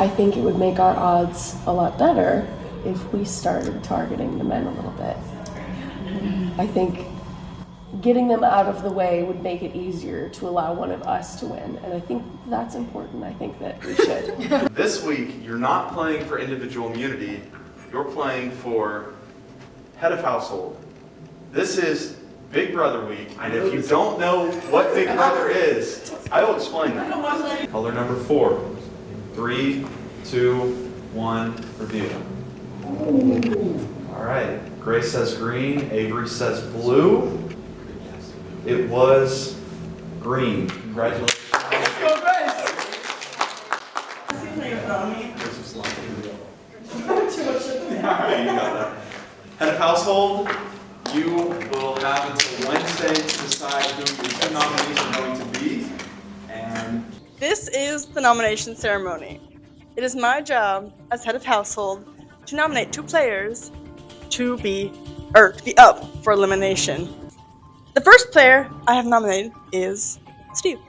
I think it would make our odds a lot better if we started targeting the men a little bit. I think getting them out of the way would make it easier to allow one of us to win, and I think that's important. I think that we should. This week, you're not playing for individual immunity, you're playing for head of household. This is Big Brother week, and if you don't know what Big Brother is, I will explain that. Color number 4. 3, 2, 1, review. All right, Grace says green, Avery says blue. It was green. Congratulations. Let's go, Grace! Alright, you got that. Head of household, you will have until Wednesday to decide who your 2 nominees are going to be. And this is the nomination ceremony. It is my job as head of household to nominate 2 players to be up for elimination. The first player I have nominated is Steve.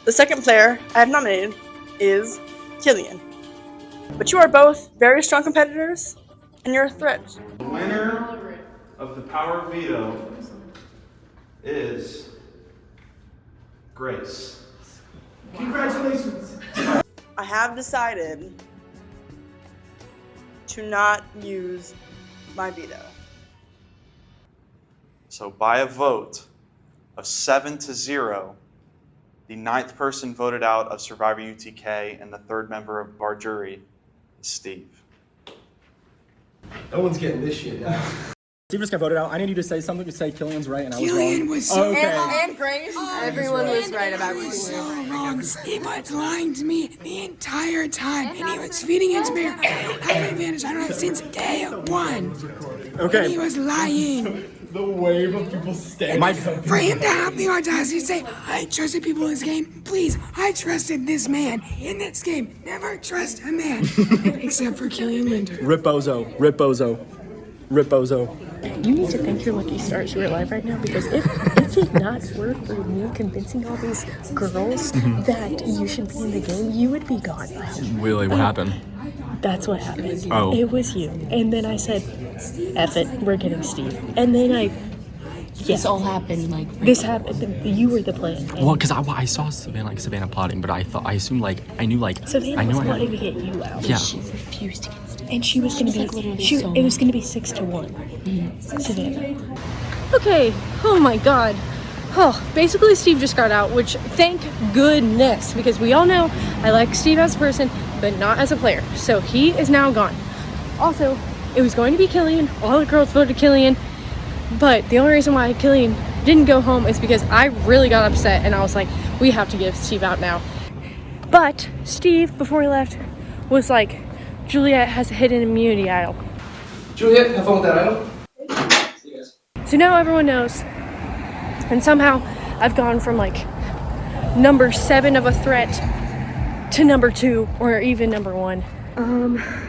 The second player I have nominated is Killian. But you are both very strong competitors, and you're a threat. the winner of the power of veto is Grace. Congratulations. I have decided to not use my veto. So by a vote of 7-0, the 9th person voted out of Survivor UTK and the 3rd member of our jury is Steve. No one's getting this shit now. Steve just got voted out. I need you to say something to say Killian's right, and I was wrong. Killian was so And Grace. Everyone was right about Killian. So wrong. He was lying to me the entire time, and he was feeding into me. I have an advantage. I don't know since day 1. Okay. And he was lying. The wave of people standing. For him to have the audacity to say, I trusted people in this game, please, I trusted this man in this game. Never trust a man. Except for Killian Linder. Rip Bozo. Rip Bozo. Rip Bozo. You need to thank your lucky stars who are alive right now, because if it not were for me convincing all these girls that you should be in the game, you would be gone now. Really, what happened? That's what happened. Oh. It was you. And then I said, F it, we're getting Steve. And then This all happened like this happened. You were the plan. Well, because I saw Savannah plotting, but I knew Savannah was wanting to get you out. Yeah. she refused to get Steve. And she was going to be, it was going to be 6-1. Savannah. Okay, oh my god. Oh, basically Steve just got out, which thank goodness, because we all know I like Steve as a person, but not as a player. So he is now gone. Also, it was going to be Killian. All the girls voted Killian, but the only reason why Killian didn't go home is because I really got upset and I was like, we have to give Steve out now. But Steve, before he left, was like, Juliet has a hidden immunity idol. Juliet, have fun with that idol. See you guys. So now everyone knows. And somehow I've gone from like number 7 of a threat to number 2 or even number 1.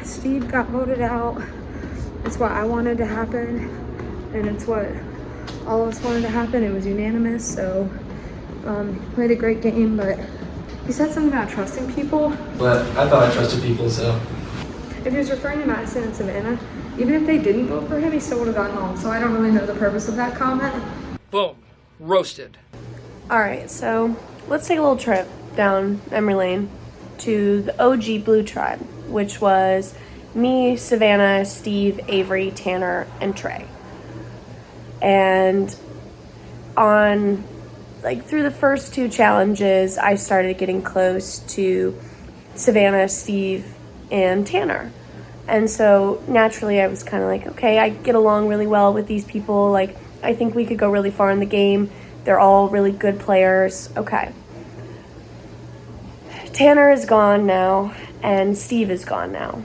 Steve got voted out. It's what I wanted to happen, and it's what all of us wanted to happen. It was unanimous. So played a great game, but he said something about trusting people. But I thought I trusted people, so. If he was referring to Madison and Savannah, even if they didn't vote for him, he still would have gone home. So I don't really know the purpose of that comment. Boom. Roasted. Alright, so let's take a little trip down memory lane to the OG Blue Tribe, which was me, Savannah, Steve, Avery, Tanner, and Trey. And through the first 2 challenges, I started getting close to Savannah, Steve, and Tanner. And so naturally I was kind of like, okay, I get along really well with these people. Like, I think we could go really far in the game. They're all really good players. Okay. Tanner is gone now, and Steve is gone now.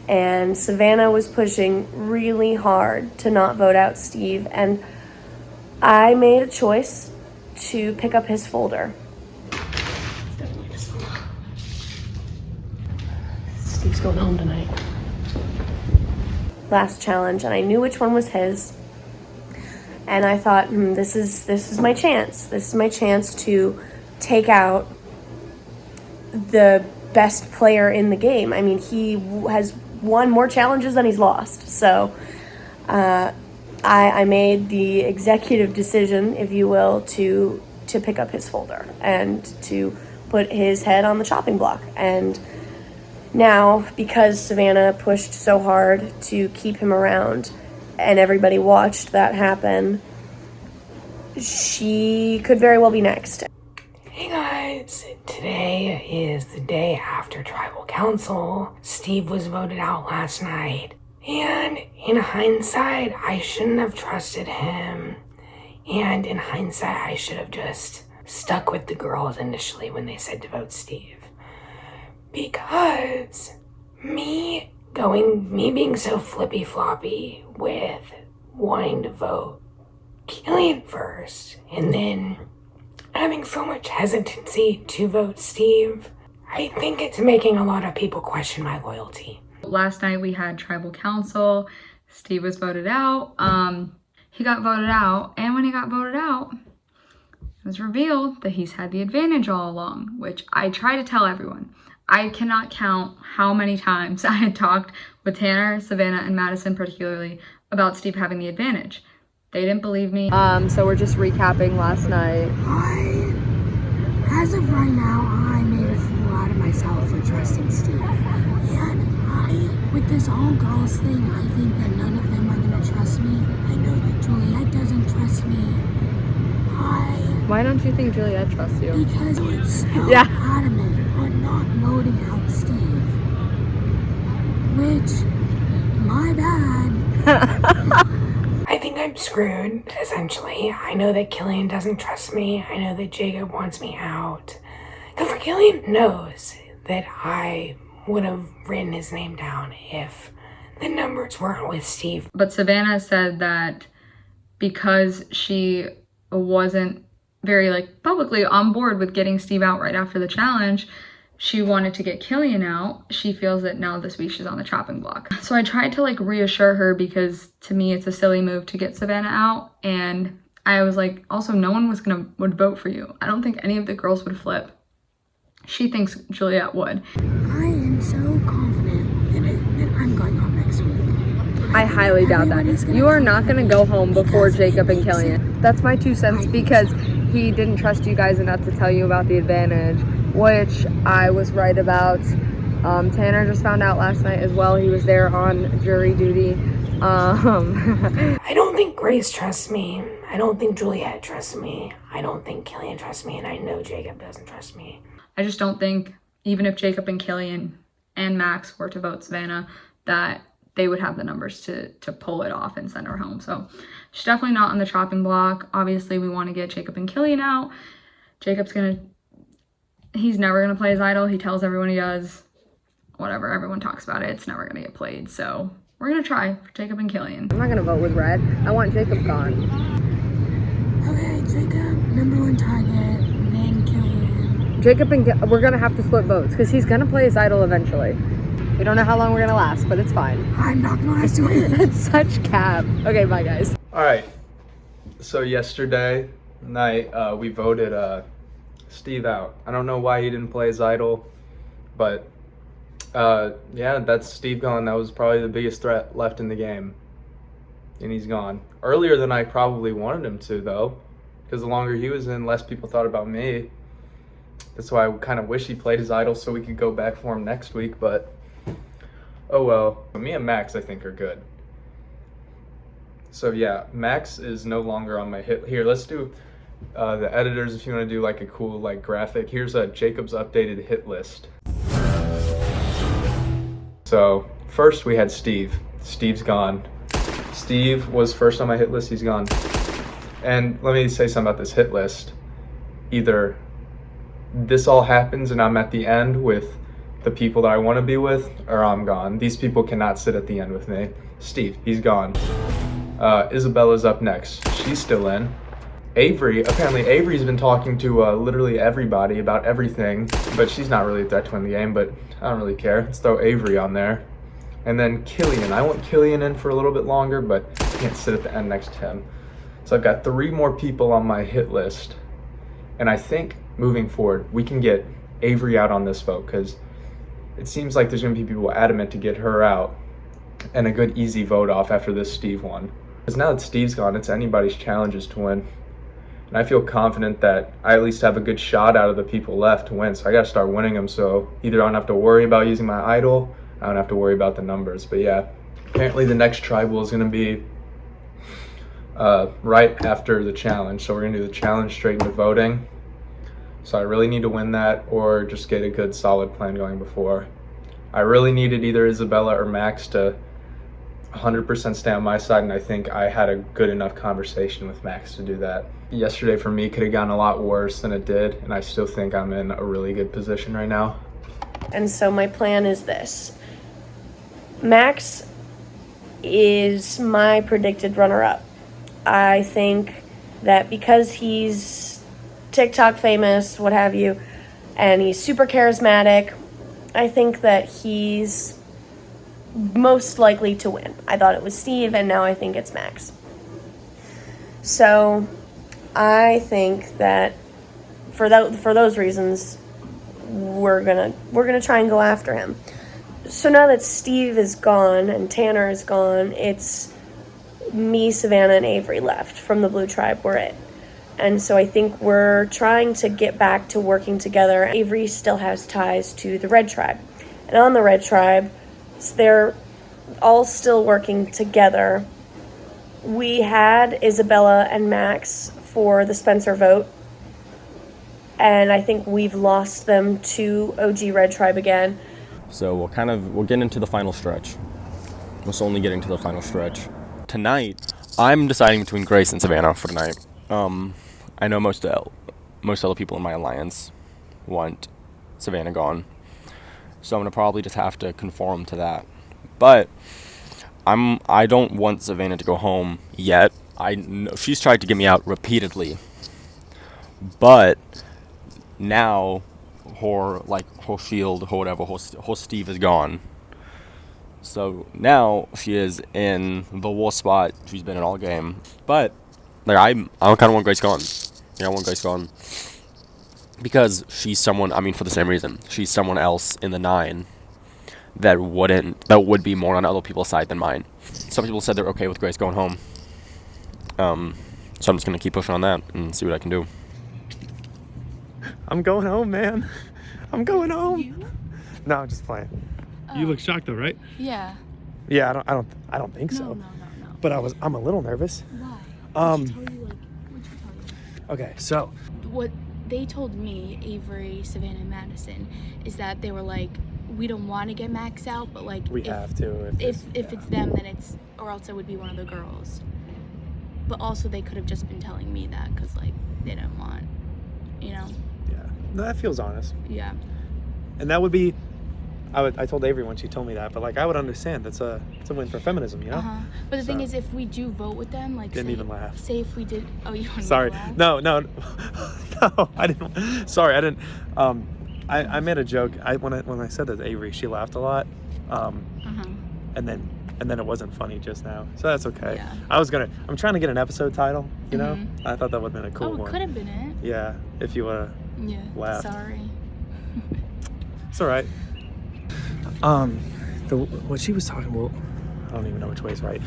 And Savannah was pushing really hard to not vote out Steve, and I made a choice to pick up his folder. Steve's going home tonight. Last challenge, and I knew which one was his. And I thought, this is my chance. This is my chance to take out the best player in the game. I mean, he has won more challenges than he's lost. So I made the executive decision, if you will, to pick up his folder and to put his head on the chopping block. And now, because Savannah pushed so hard to keep him around and everybody watched that happen, she could very well be next. Hey guys, today is the day after Tribal Council. Steve was voted out last night. And in hindsight, I shouldn't have trusted him. And in hindsight, I should have just stuck with the girls initially when they said to vote Steve. Because me being so flippy floppy with wanting to vote Killian first and then having so much hesitancy to vote Steve, I think it's making a lot of people question my loyalty. Last night we had Tribal Council. Steve was voted out. He got voted out, and when he got voted out, it was revealed that he's had the advantage all along, which I try to tell everyone. I cannot count how many times I had talked with Tanner, Savannah, and Madison particularly about Steve having the advantage. They didn't believe me. So we're just recapping last night. As of right now, I made a fool out of myself for trusting Steve. And with this whole girls thing, I think that none of them are gonna trust me. I know that Juliet doesn't trust me. Why don't you think Juliet trusts you? Because it's so adamant on not voting out Steve. Which, my bad. I think I'm screwed, essentially. I know that Killian doesn't trust me. I know that Jacob wants me out. Because Killian knows that I would have written his name down if the numbers weren't with Steve. But Savannah said that because she wasn't very publicly on board with getting Steve out right after the challenge, she wanted to get Killian out. She feels that now this week she's on the chopping block. So I tried to reassure her, because to me it's a silly move to get Savannah out. And I was like, also no one would vote for you. I don't think any of the girls would flip. She thinks Juliet would. I am so confident that I'm going home next week. I highly doubt that. You are not going to go home before Jacob and Killian. That's my 2 cents, because he didn't trust you guys enough to tell you about the advantage, which I was right about. Tanner just found out last night as well. He was there on jury duty. I don't think Grace trusts me. I don't think Juliet trusts me. I don't think Killian trusts me, and I know Jacob doesn't trust me. I just don't think, even if Jacob and Killian and Max were to vote Savannah, that they would have the numbers to pull it off and send her home. So she's definitely not on the chopping block. Obviously, we want to get Jacob and Killian out. He's never going to play his idol. He tells everyone he does. Whatever, everyone talks about it. It's never going to get played. So we're going to try for Jacob and Killian. I'm not going to vote with Red. I want Jacob gone. Okay, Jacob, number 1 target, then Killian. Jacob and we're going to have to split votes, because he's going to play his idol eventually. We don't know how long we're going to last, but it's fine. I'm not going to last to it. It's such cap. Okay, bye guys. All right, so yesterday night we voted Steve out. I don't know why he didn't play his idol, but yeah, that's Steve gone. That was probably the biggest threat left in the game, and he's gone. Earlier than I probably wanted him to, though, because the longer he was in, less people thought about me. That's why I kind of wish he played his idol so we could go back for him next week, but oh well. Me and Max, I think, are good. So yeah, Max is no longer on my hit. Here, let's do the editors, if you want to do a cool graphic. Here's Jacob's updated hit list. So first we had Steve. Steve's gone. Steve was first on my hit list. He's gone. And let me say something about this hit list. Either this all happens and I'm at the end with the people that I want to be with, or I'm gone. These people cannot sit at the end with me. Steve, he's gone. Isabella's up next. She's still in. Apparently Avery's been talking to literally everybody about everything, but she's not really a threat to win the game, but I don't really care. Let's throw Avery on there. And then Killian. I want Killian in for a little bit longer, but I can't sit at the end next to him. So I've got 3 more people on my hit list. And I think moving forward, we can get Avery out on this vote, because it seems like there's going to be people adamant to get her out and a good easy vote off after this Steve one. Because now that Steve's gone, it's anybody's challenges to win. And I feel confident that I at least have a good shot out of the people left to win. So I got to start winning them. So either I don't have to worry about using my idol, I don't have to worry about the numbers. But yeah, apparently the next tribal is going to be right after the challenge. So we're going to do the challenge straight into voting. So I really need to win that or just get a good solid plan going before. I really needed either Isabella or Max to 100% stay on my side, and I think I had a good enough conversation with Max to do that. Yesterday for me could have gone a lot worse than it did, and I still think I'm in a really good position right now. And so my plan is this. Max is my predicted runner-up. I think that because he's TikTok famous, what have you, and he's super charismatic, I think that he's most likely to win. I thought it was Steve, and now I think it's Max. So I think that for those reasons, we're gonna try and go after him. So now that Steve is gone and Tanner is gone, it's me, Savannah, and Avery left from the Blue Tribe. We're it. And so I think we're trying to get back to working together. Avery still has ties to the Red Tribe. And on the Red Tribe, they're all still working together. We had Isabella and Max for the Spencer vote, and I think we've lost them to OG Red Tribe again. So we'll get into the final stretch. We're only getting to the final stretch. Tonight, I'm deciding between Grace and Savannah for tonight. I know most other people in my alliance want Savannah gone, so I'm gonna probably just have to conform to that. But I don't want Savannah to go home yet. I know she's tried to get me out repeatedly, but now her shield, or whatever, her Steve is gone. So now she is in the worst spot she's been in all game. But I kind of want Grace gone. I want Grace gone because she's someone. I mean, for the same reason, she's someone else in the 9 that would be more on other people's side than mine. Some people said they're okay with Grace going home. So I'm just gonna keep pushing on that and see what I can do. I'm going home, man. I'm going home. You? No, I'm just playing. You look shocked though, right? Yeah. Yeah, I don't think so. No. But I'm a little nervous. Why? What'd she tell you? Okay, so What they told me, Avery, Savannah, and Madison, is that they were like, we don't want to get Max out, but like we have to. If it's them, then it's, or else it would be one of the girls. But also they could have just been telling me that because like they didn't want, Yeah. No, that feels honest. Yeah. And that would be, I told Avery when she told me that, but like I would understand. It's a win for feminism, you know. But the thing is, if we do vote with them, like didn't even laugh. Say if we did. Oh, you want Sorry. to laugh? No, no, I didn't. Sorry, I didn't. I made a joke. When I said that to Avery, she laughed a lot. And then it wasn't funny just now, so that's okay. Yeah. I'm trying to get an episode title, you know. I thought that would have been a cool one. Oh, it could have been it. Yeah, if you would have laughed. Sorry. It's all right. What she was talking, well, I don't even know which way is right.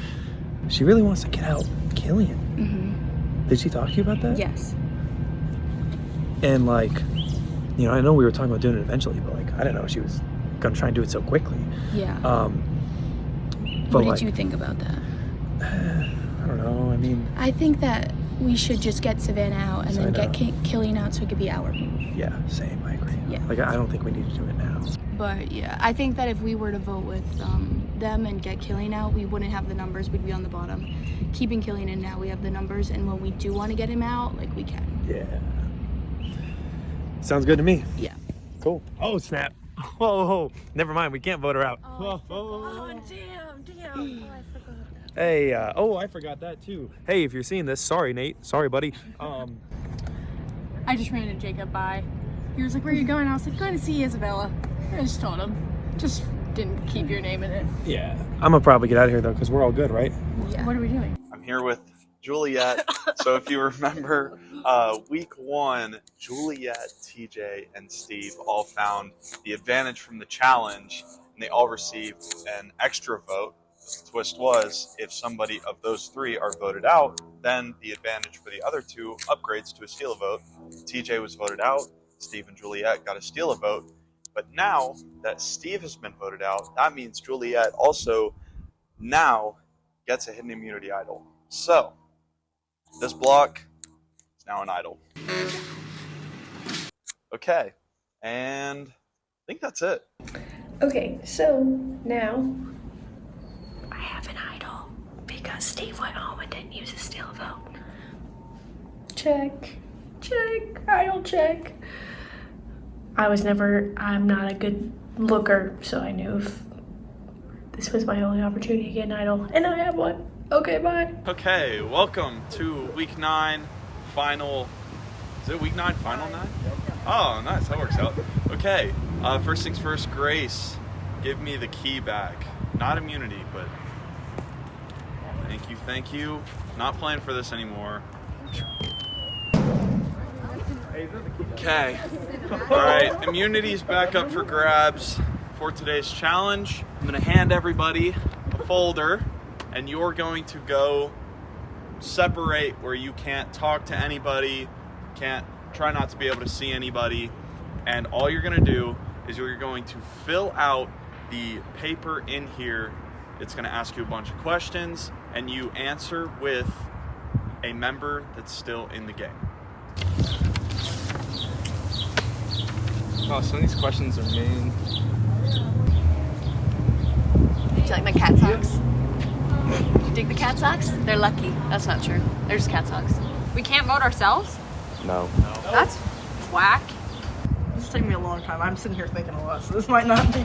She really wants to get out Killian. Did she talk to you about that? Yes. And like, I know we were talking about doing it eventually, but like, I didn't know she was gonna try and do it so quickly. Yeah. But what did you think about that? I don't know. I mean, I think that we should just get Savannah out and then get Killian out so it could be our move. Yeah, same. I agree. Yeah. Like, I don't think we need to do it now. But yeah, I think that if we were to vote with them and get Killian out, we wouldn't have the numbers. We'd be on the bottom. Keeping Killian in now, we have the numbers, and when we do want to get him out, like we can. Yeah. Sounds good to me. Yeah. Cool. Oh snap! Whoa! Never mind. We can't vote her out. Oh damn! Oh, I forgot that. Hey, I forgot that too. Hey, if you're seeing this, sorry, Nate. Sorry, buddy. I just ran into Jacob by. He was like, where are you going? I was like, going to see Isabella. I just told him. Just didn't keep your name in it. Yeah. I'm gonna probably get out of here though, because we're all good, right? Yeah. What are we doing? I'm here with Juliet. So if you remember Week 1, Juliet, TJ, and Steve all found the advantage from the challenge, and they all received an extra vote. The twist was, if somebody of those 3 are voted out, then the advantage for the other 2 upgrades to a steal a vote. TJ was voted out, Steve and Juliet got a steal a vote, but now that Steve has been voted out, that means Juliet also now gets a hidden immunity idol. So, this block is now an idol. Okay, and I think that's it. Okay, so now I have an idol because Steve went home and didn't use his steal a vote. Check, idol check. I'm not a good looker, so I knew if this was my only opportunity to get an idol, and I have one. Okay, bye. Okay, welcome to week 9, final. Is it week 9, final 9? Oh, nice, that works out. Okay, first things first, Grace, give me the key back. Not immunity, but thank you. Not playing for this anymore. Okay, all right, immunity's back up for grabs for today's challenge. I'm gonna hand everybody a folder, and you're going to go separate where you can't talk to anybody, try not to be able to see anybody, and all you're gonna do is you're going to fill out the paper in here. It's gonna ask you a bunch of questions, and you answer with a member that's still in the game. Oh, some of these questions are mean. Do you like my cat socks? You dig the cat socks? They're lucky. That's not true. They're just cat socks. We can't vote ourselves? No. That's whack. This is taking me a long time. I'm sitting here thinking a lot, so this might not be.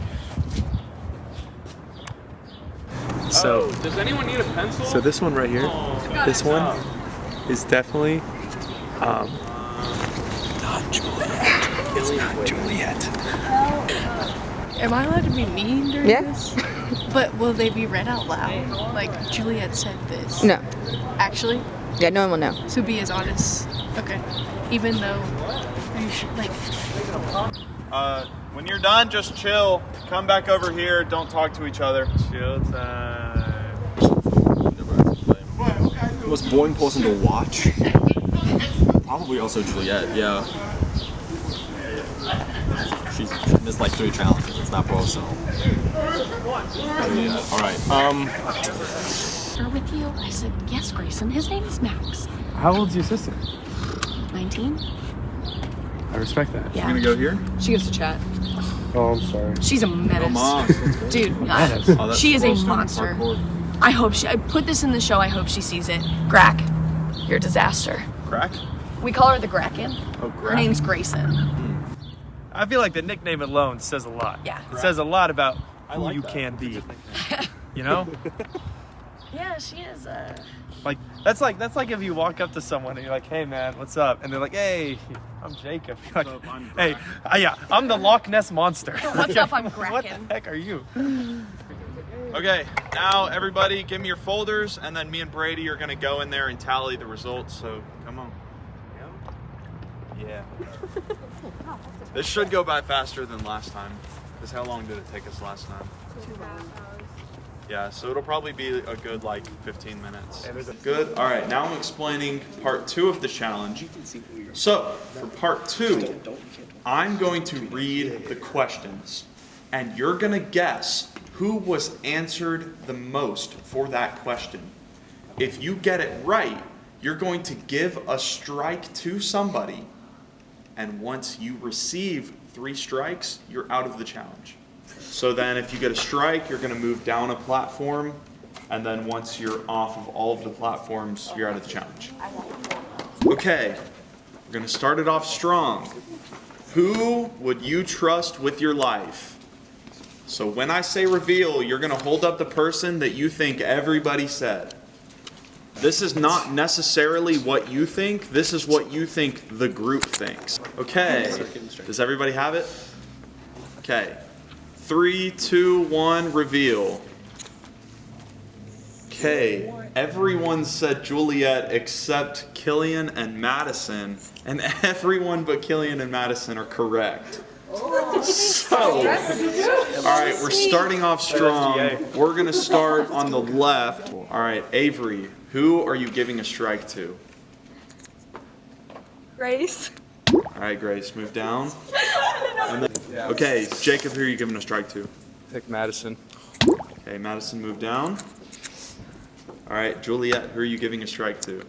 So, does anyone need a pencil? so this one right here, this one is definitely not Juliet. It's not Juliet. Am I allowed to be mean during this? But will they be read out loud? Like, Juliet said this. No. Actually? Yeah, no one will know. So be as honest. Okay. Even though you should, like... When you're done, just chill. Come back over here. Don't talk to each other. Chill time. Most boring person to watch? Probably also Juliet, yeah. She missed like 3 challenges. It's not pro, so. Yeah. Alright, Are with you? I said, yes, Grayson. His name is Max. How old's your sister? 19? I respect that. Yeah. You gonna go here? She gets to chat. Oh, I'm sorry. She's a menace. Dude, she is a monster. I hope I put this in the show. I hope she sees it. Grack, you're a disaster. Crack? We call her the Gracken. Oh, Her name's Grayson. I feel like the nickname alone says a lot. Yeah. It says a lot about who you can be. You know? Yeah, she is. Like that's like if you walk up to someone and you're like, "Hey, man, what's up?" And they're like, "Hey, I'm Jacob." You're like, "Hey, yeah, I'm the Loch Ness monster." What's up? I'm Kraken. What the heck are you? Okay, now everybody give me your folders, and then me and Brady are gonna go in there and tally the results, so come on. Yeah. This should go by faster than last time. Because how long did it take us last time? 2 hours. Yeah, so it'll probably be a good like 15 minutes. Good. All right, now I'm explaining part 2 of the challenge. So for part 2, I'm going to read the questions, and you're gonna guess who was answered the most for that question. If you get it right, you're going to give a strike to somebody, and once you receive 3 strikes, you're out of the challenge. So then if you get a strike, you're gonna move down a platform, and then once you're off of all of the platforms, you're out of the challenge. Okay, we're gonna start it off strong. Who would you trust with your life? So when I say reveal, you're gonna hold up the person that you think everybody said. This is not necessarily what you think, this is what you think the group thinks. Okay, does everybody have it? Okay. 3, 2, 1, reveal. Okay, Everyone said Juliet except Killian and Madison, and everyone but Killian and Madison are correct. So, all right, we're starting off strong. We're going to start on the left. All right, Avery, who are you giving a strike to? Grace. All right, Grace, move down. And then, okay, Jacob, who are you giving a strike to? Pick Madison. Okay, Madison, move down. All right, Juliet, who are you giving a strike to?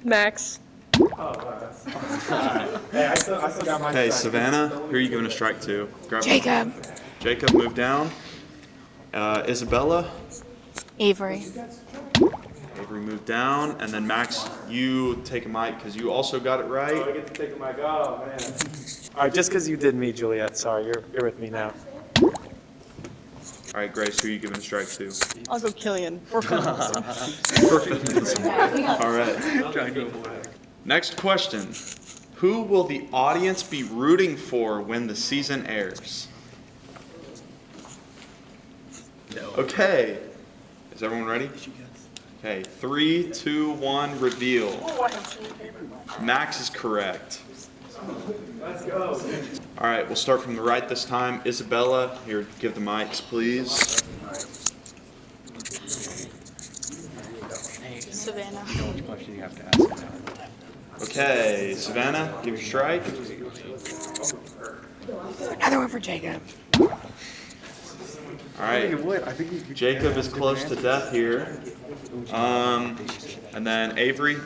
Max. Okay, Savannah, who are you giving a strike to? Jacob. Jacob, move down. Isabella. Avery. Avery, move down. And then Max, you take a mic because you also got it right. I get to take a mic. Oh, man. All right, just because you did me, Juliet. Sorry, you're with me now. All right, Grace, who are you giving a strike to? I'll go Killian for feminism. For feminism. All right. Next question. Who will the audience be rooting for when the season airs? Okay. Is everyone ready? Okay, 3, 2, 1, reveal. Max is correct. Let's go. All right, we'll start from the right this time. Isabella, here, give the mics, please. Savannah. Okay, Savannah, give your strike. Another one for Jacob. All right, Jacob is close to death here. And then Avery.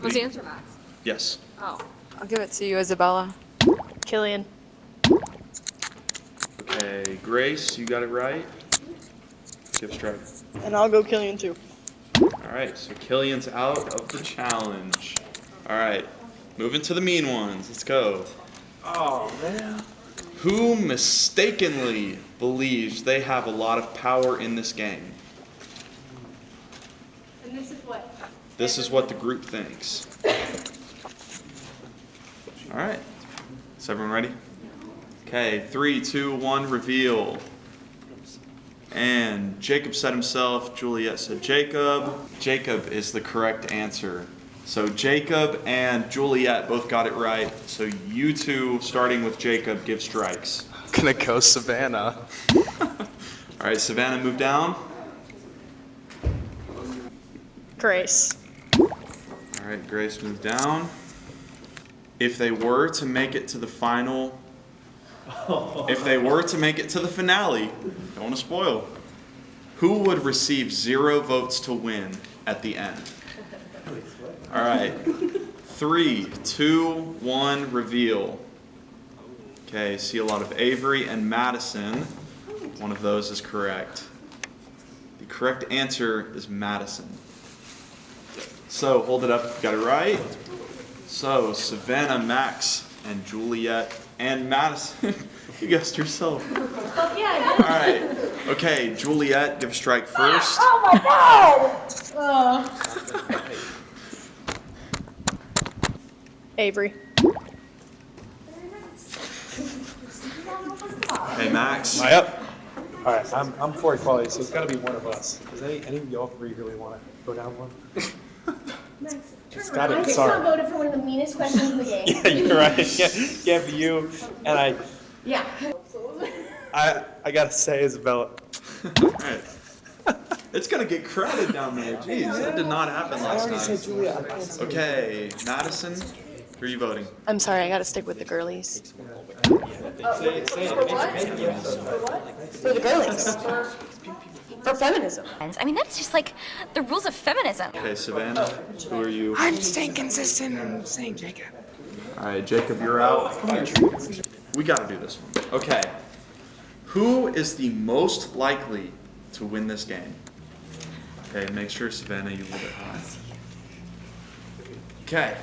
Was the answer Max? Yes. Oh. I'll give it to you, Isabella. Killian. Okay, Grace, you got it right. Give a strike. And I'll go Killian too. All right, so Killian's out of the challenge. All right, moving to the mean ones. Let's go. Oh, man. Who mistakenly believes they have a lot of power in this game? And this is what? This is what the group thinks. All right. Is everyone ready? Okay, 3, 2, 1, reveal. And Jacob said himself, Juliet said Jacob. Jacob is the correct answer. So Jacob and Juliet both got it right. So you two, starting with Jacob, give strikes. I'm gonna go Savannah. All right, Savannah, move down. Grace. All right, Grace, move down. If they were to make it to the final, if they were to make it to the finale, don't want to spoil, who would receive 0 votes to win at the end? All right, 3, 2, 1, reveal. Okay, see a lot of Avery and Madison. One of those is correct. The correct answer is Madison. So hold it up if you got it right. So Savannah, Max, and Juliet, and Madison. You guessed yourself. Yeah. All right. Okay, Juliet, give a strike first. Oh my god! Avery. Hey, Max. Am I up? All right, I'm for equality, so it's got to be one of us. Does any of y'all 3 really want to go down one? It's got it. I just Sorry. voted for one of the meanest questions in the game. Yeah, you're right. Yeah, for you. And Yeah. I gotta say, Isabella. All right. It's gonna get crowded down there. Jeez, that did not happen last time. Julia. I can't say. Okay, Madison, who are you voting? I'm sorry, I gotta stick with the girlies. For the girlies. For feminism. I mean, that's just like the rules of feminism. Okay, Savannah, who are you? I'm staying consistent and saying Jacob. All right, Jacob, you're out. We gotta do this one. Okay. Who is the most likely to win this game? Okay, make sure, Savannah, you hold it high. Okay.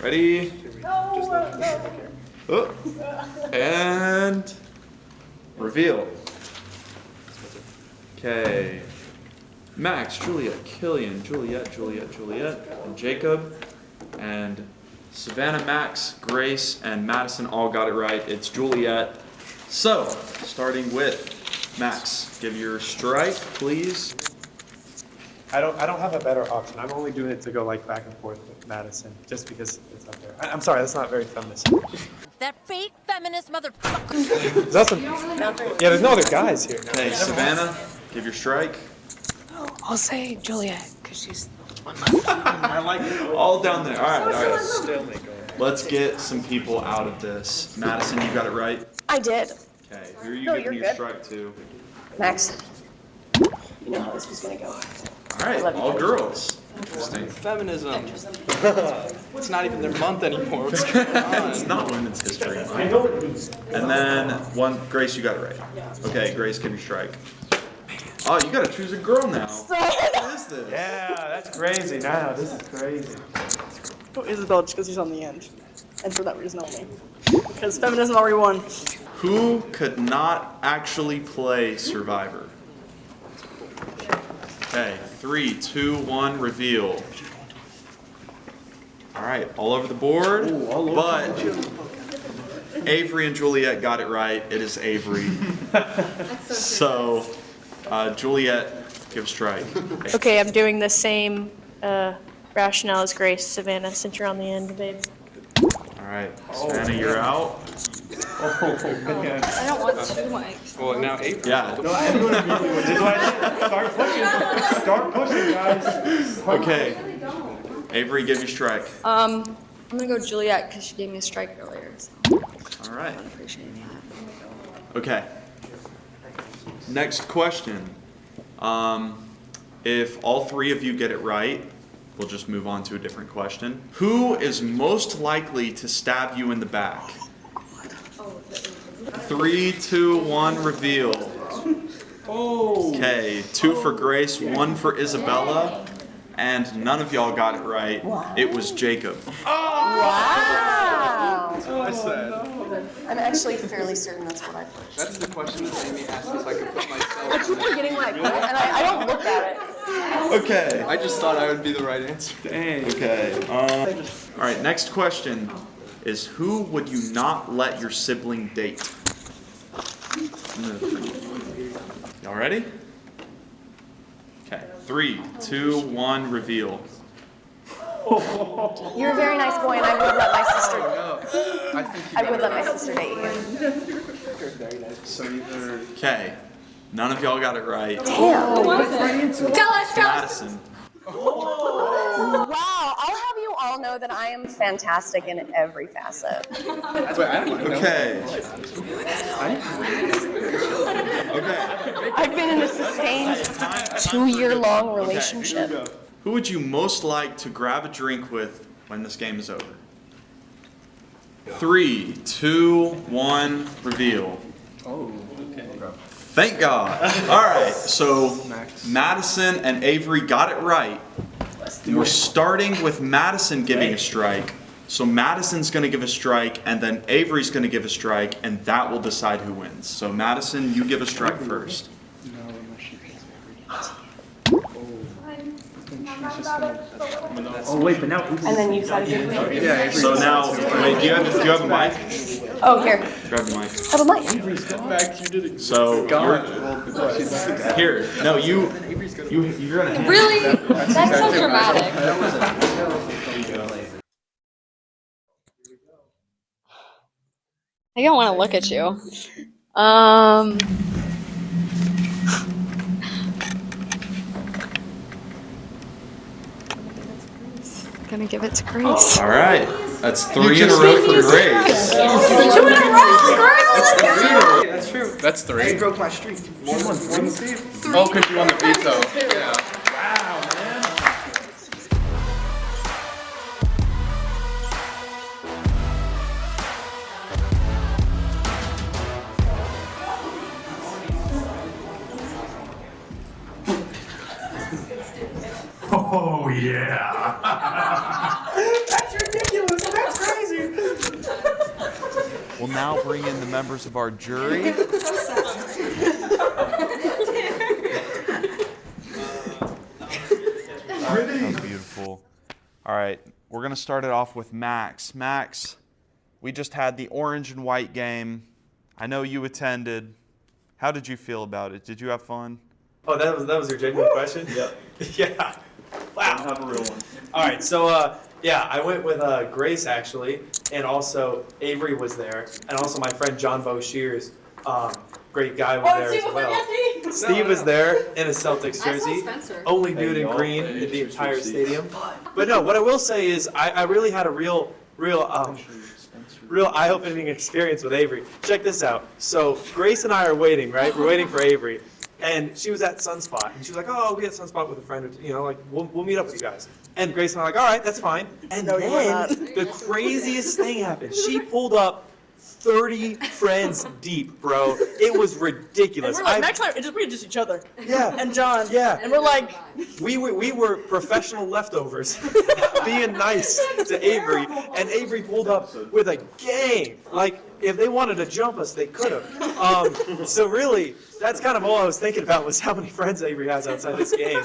Ready? Oh. And reveal. Okay. Max, Juliet, Killian, Juliet, and Jacob. And Savannah, Max, Grace, and Madison all got it right. It's Juliet. So, starting with Max, give your strike, please. I don't have a better option. I'm only doing it to go like back and forth with Madison, just because it's up there. I'm sorry, that's not very feminist. That fake feminist motherfucker. There's also, yeah, there's no other guys here. Okay, Savannah, give your strike. I'll say Juliet, because she's I like it. All down there. All right. Let's get some people out of this. Madison, you got it right? I did. Okay, who are you No, giving you're your good. strike to? Max. You know how this was gonna go. All right, all girls. Interesting. Feminism. It's not even their month anymore. What's going on? It's not Women's History Month. And then Grace, you got it right. Okay, Grace, give your strike. Oh, you gotta choose a girl now. What is this? Yeah, that's crazy now. This is crazy. Oh, Isabel, just because he's on the end. And for that reason only. Because feminism already won. Who could not actually play Survivor? Okay, 3, 2, 1, reveal. All right, all over the board, but Avery and Juliet got it right. It is Avery. So, Juliet, give a strike. Okay, I'm doing the same rationale as Grace, Savannah, since you're on the end, babe. All right, Savannah, you're out. I don't want two mics. Well, now April. Yeah. No, everyone immediately just start pushing. Start pushing, guys. Okay. Avery, give your strike. I'm gonna go Juliet because she gave me a strike earlier. So All right. I appreciate that. Okay. Next question. If all three of you get it right, we'll just move on to a different question. Who is most likely to stab you in the back? 3, 2, 1, reveal. Okay, 2 for Grace, 1 for Isabella, and none of y'all got it right. It was Jacob. Wow. That's what I said. I'm actually fairly certain that's what I pushed. That's the question that made me ask if I could put myself I keep forgetting what I put, and I don't look at it. Okay. I just thought I would be the right answer. Dang. Okay. All right, next question is who would you not let your sibling date? Y'all ready? Okay, 3, 2, 1, reveal. You're a very nice boy, and I would let my sister. I would let my sister date you. So either. Okay, none of y'all got it right. Damn. Tell us, Madison. Wow, I'll have you all know that I am fantastic in every facet. Okay. Okay. I've been in a sustained 2-year-long relationship. Who would you most like to grab a drink with when this game is over? 3, 2, 1, reveal. Oh, okay. Thank God. All right, so Madison and Avery got it right. We're starting with Madison giving a strike. So Madison's going to give a strike, and then Avery's going to give a strike, and that will decide who wins. So Madison, you give a strike first. Oh wait, but now. And then you try to give me. Yeah. So now, wait, do you have a mic? Oh, here. Grab the mic. I have a mic. Max, you did it. So you're, here. No, you're gonna. Really? That's so dramatic. I don't want to look at you. Gonna give it to Grace. All right, that's 3 in a row for Grace. 2 in a row, girl! That's true. That's 3. I broke my streak. Oh, because you won the veto. Yeah. Oh yeah. That's ridiculous. That's crazy. We'll now bring in the members of our jury. All right, we're going to start it off with Max. Max, we just had the orange and white game. I know you attended. How did you feel about it? Did you have fun? Oh, that was your genuine question? Yep. Yeah. Wow. Don't have a real one. All right, so yeah, I went with Grace actually, and also Avery was there, and also my friend John Bo Shears, great guy, was there as well. Steve was there in a Celtics jersey, only dude in green in the entire stadium. But no, what I will say is I really had a real eye-opening experience with Avery. Check this out. So Grace and I are waiting, right? We're waiting for Avery. And she was at Sunspot, and she was like, "Oh, we at Sunspot with a friend, you know, like we'll meet up with you guys." And Grace and I were like, "All right, that's fine." And then the craziest thing happened. She pulled up 30 friends deep, bro. It was ridiculous. And we're like, Max and I, we just each other. Yeah. And John. Yeah. And we're like, we were professional leftovers, being nice to Avery, and Avery pulled up with a gang. Like, if they wanted to jump us, they could have. So really, that's kind of all I was thinking about was how many friends Avery has outside this game.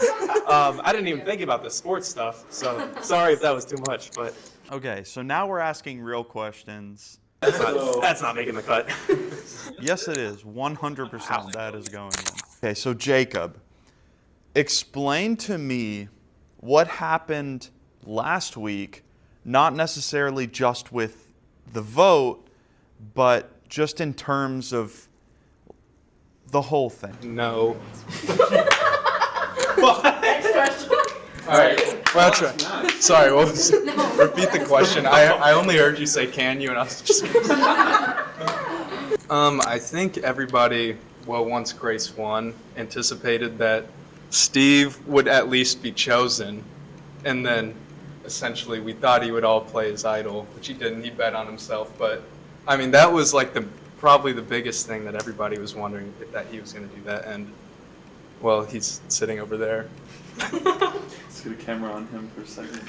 I didn't even think about the sports stuff, so sorry if that was too much. But Okay, so now we're asking real questions. that's not making the cut. Yes, it is. 100% that is going in. Okay, so Jacob, explain to me what happened last week, not necessarily just with the vote, but just in terms of the whole thing. No. next question. All right. Well, sorry. What was? Repeat the question. I only heard you say "can you," and I was just. I think everybody, well, once Grace won, anticipated that Steve would at least be chosen, and then essentially we thought he would all play his idol, which he didn't. He bet on himself, but I mean that was like probably the biggest thing that everybody was wondering if that he was going to do that, and well, he's sitting over there. Let's get a camera on him for a second.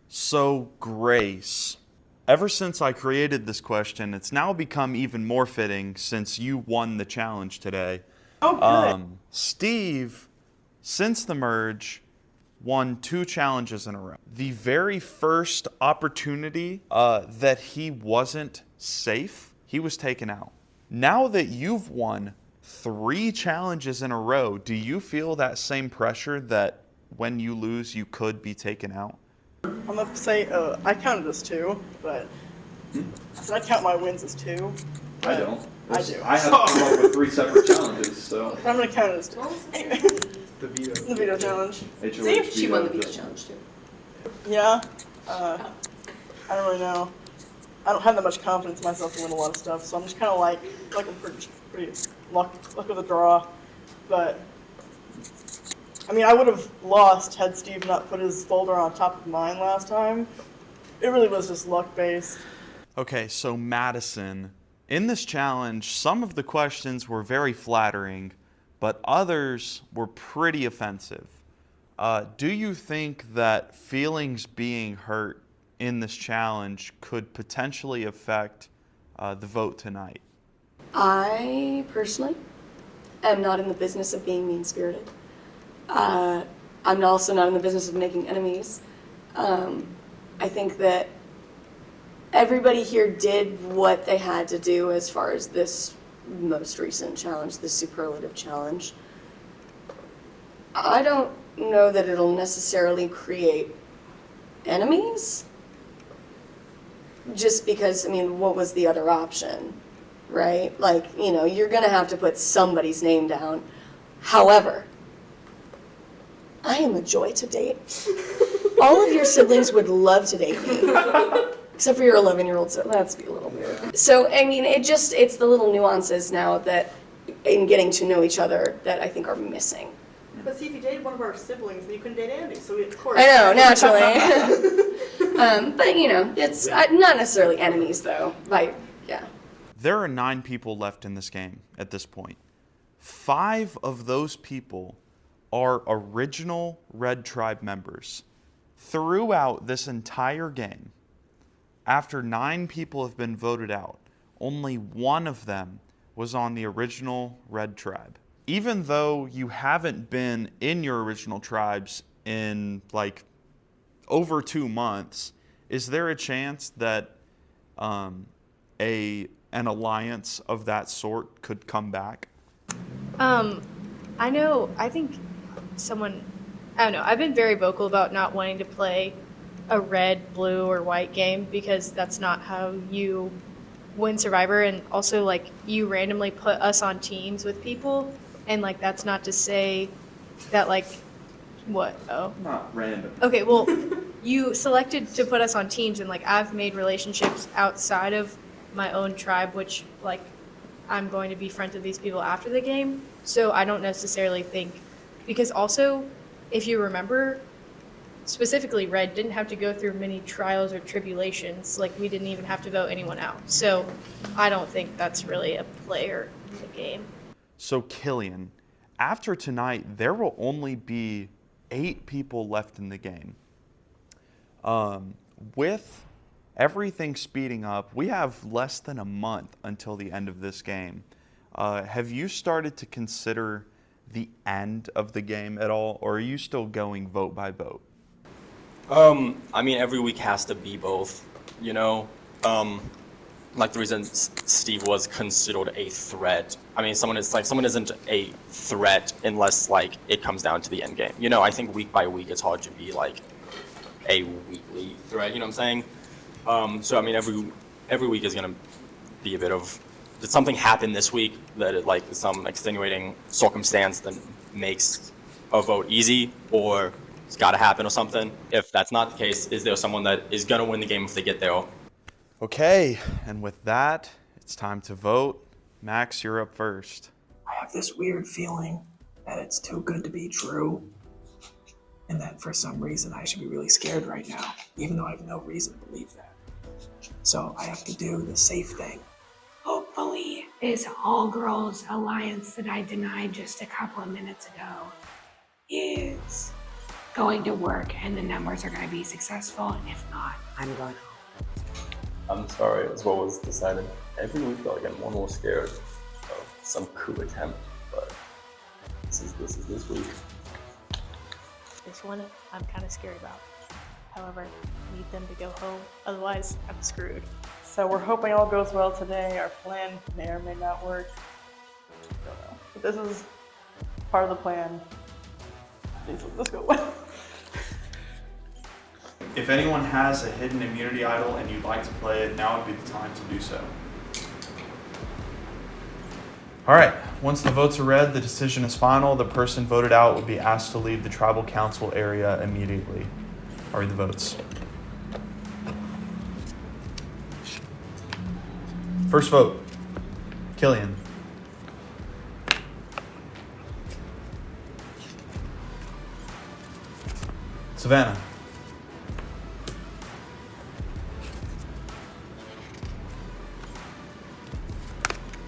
So, Grace, ever since I created this question, it's now become even more fitting since you won the challenge today. Oh, good. Steve, since the merge, won 2 challenges in a row. The very first opportunity that he wasn't safe, he was taken out. Now that you've won 3 challenges in a row, do you feel that same pressure that when you lose, you could be taken out? I'm going to say I counted as 2, but so I count my wins as 2. I don't. I do. I have to come up with 3 separate challenges, so. I'm going to count it as 2. Anyway. The veto. The veto challenge. HOH She won the veto challenge too. Yeah. I don't really know. I don't have that much confidence in myself to win a lot of stuff, so I'm just kind of like I'm pretty luck of the draw. But I mean, I would have lost had Steve not put his folder on top of mine last time. It really was just luck based. Okay, so Madison, in this challenge, some of the questions were very flattering, but others were pretty offensive. Do you think that feelings being hurt in this challenge could potentially affect the vote tonight? I personally am not in the business of being mean-spirited. I'm also not in the business of making enemies. I think that everybody here did what they had to do as far as this most recent challenge, the Superlative challenge. I don't know that it'll necessarily create enemies, just because, I mean, what was the other option, right? Like, you know, you're gonna have to put somebody's name down. However, I am a joy to date. All of your siblings would love to date me. Except for your 11-year-old, so that's be a little weird. So, I mean, it's the little nuances now that, in getting to know each other, that I think are missing. But see, if you dated one of our siblings, then you couldn't date Andy, so of course. I know, naturally. But, you know, it's not necessarily enemies, though. Like, yeah. There are 9 people left in this game at this point. 5 of those people are original Red Tribe members. Throughout this entire game, after 9 people have been voted out, only 1 of them was on the original Red Tribe. even though you haven't been in your original tribes in like over 2 months, is there a chance that an alliance of that sort could come back? I think I don't know, I've been very vocal about not wanting to play a red, blue, or white game because that's not how you win Survivor. And also, like, you randomly put us on teams with people, and, like, that's not to say that, like, what? Oh. Not random. Okay, well, you selected to put us on teams, and, like, I've made relationships outside of my own tribe, which, like, I'm going to befriend these people after the game. So I don't necessarily think, because also, if you remember, specifically Red didn't have to go through many trials or tribulations. Like, we didn't even have to vote anyone out. So I don't think that's really a player in the game. So Killian, after tonight, there will only be 8 people left in the game. With everything speeding up, we have less than a month until the end of this game. Have you started to consider the end of the game at all, or are you still going vote by vote? I mean, every week has to be both, you know? Like the reason Steve was considered a threat. I mean, someone isn't a threat unless, like, it comes down to the end game. You know, I think week by week it's hard to be, like, a weekly threat, you know what I'm saying? So, I mean, every week is going to be a bit of, did something happen this week that, it, like, some extenuating circumstance that makes a vote easy, or it's got to happen or something? If that's not the case, is there someone that is going to win the game if they get there? Okay, and with that, it's time to vote. Max, you're up first. I have this weird feeling that it's too good to be true, and that for some reason I should be really scared right now, even though I have no reason to believe that. So I have to do the safe thing. Hopefully, this all-girls alliance that I denied just a couple of minutes ago is going to work, and the numbers are going to be successful, and if not, I'm going home. I'm sorry, as what was decided. Every week I get more and more scared of some coup attempt, but this is this week. This one I'm kind of scared about. However, I need them to go home, otherwise I'm screwed. So we're hoping all goes well today. Our plan may or may not work. Don't know. But this is part of the plan. Please let this go well. If anyone has a hidden immunity idol and you'd like to play it, now would be the time to do so. All right, once the votes are read, the decision is final. The person voted out will be asked to leave the tribal council area immediately. I'll read the votes. First vote, Killian. Savannah.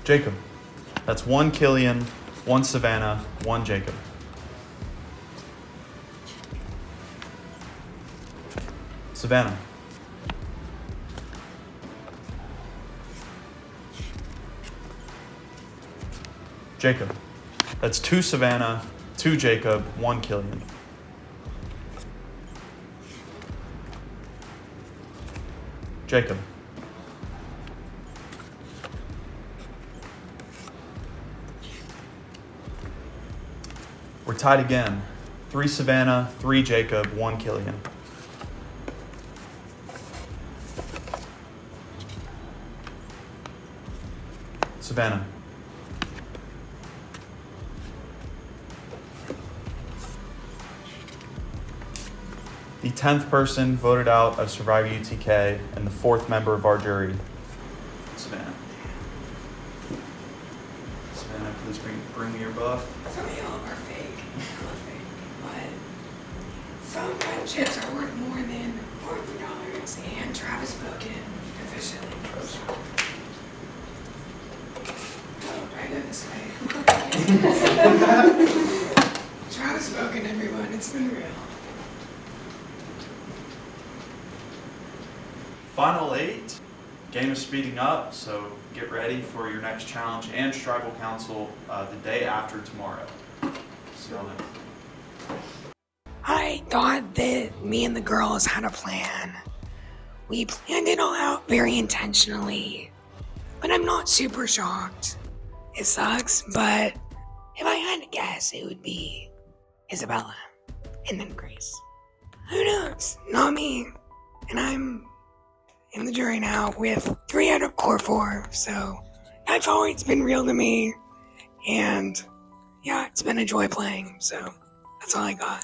Jacob. That's 1 Killian, 1 Savannah, 1 Jacob. Savannah. Jacob. That's 2 Savannah, 2 Jacob, 1 Killian. Jacob. We're tied again. 3 Savannah, 3 Jacob, 1 Killian. Savannah. The 10th person voted out of Survivor UTK and the 4th member of our jury. Savannah. Savannah, please bring me your buff. Some of y'all are fake. But some friendships are worth more than $400. And Travis spoken officially. Oh, I go this way. Travis spoken, everyone. It's been real. Final 8. game is speeding up, so get ready for your next challenge and tribal council the day after tomorrow. See y'all then. I thought that me and the girls had a plan. We planned it all out very intentionally. But I'm not super shocked. It sucks, but if I had to guess, it would be Isabella and then Grace. Who knows? Not me. And I'm in the jury now with 3 out of core 4, so that's always been real to me. And yeah, it's been a joy playing, so that's all I got.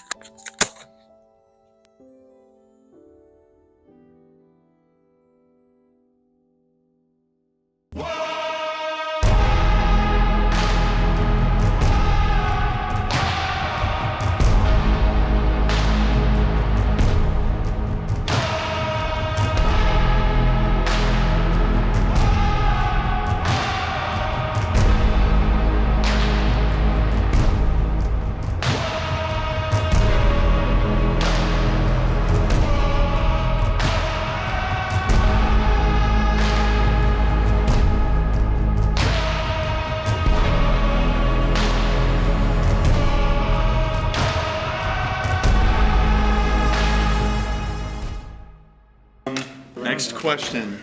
Next question.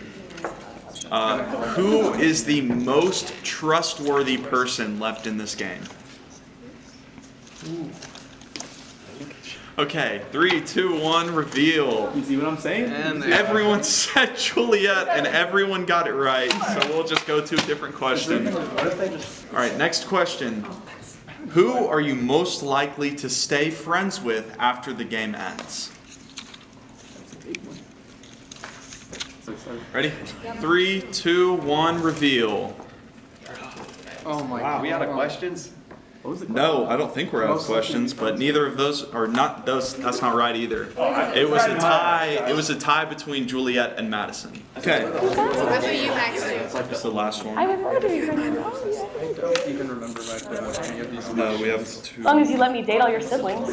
Who is the most trustworthy person left in this game? Okay, 3, 2, 1, reveal. You see what I'm saying? And everyone said Juliet, and everyone got it right. So we'll just go to a different question. All right, next question. Who are you most likely to stay friends with after the game ends? Ready? 3, 2, 1, reveal. Oh my god. Are we out of questions? What was the question? No, I don't think we're out of questions, but neither of those are not those. That's not right either. It was a tie. It was a tie between Juliet and Madison. Okay. How about you, Max? That's the last one. I would love to be friends with you. I don't even remember back then what any of these. No, we have 2. As long as you let me date all your siblings.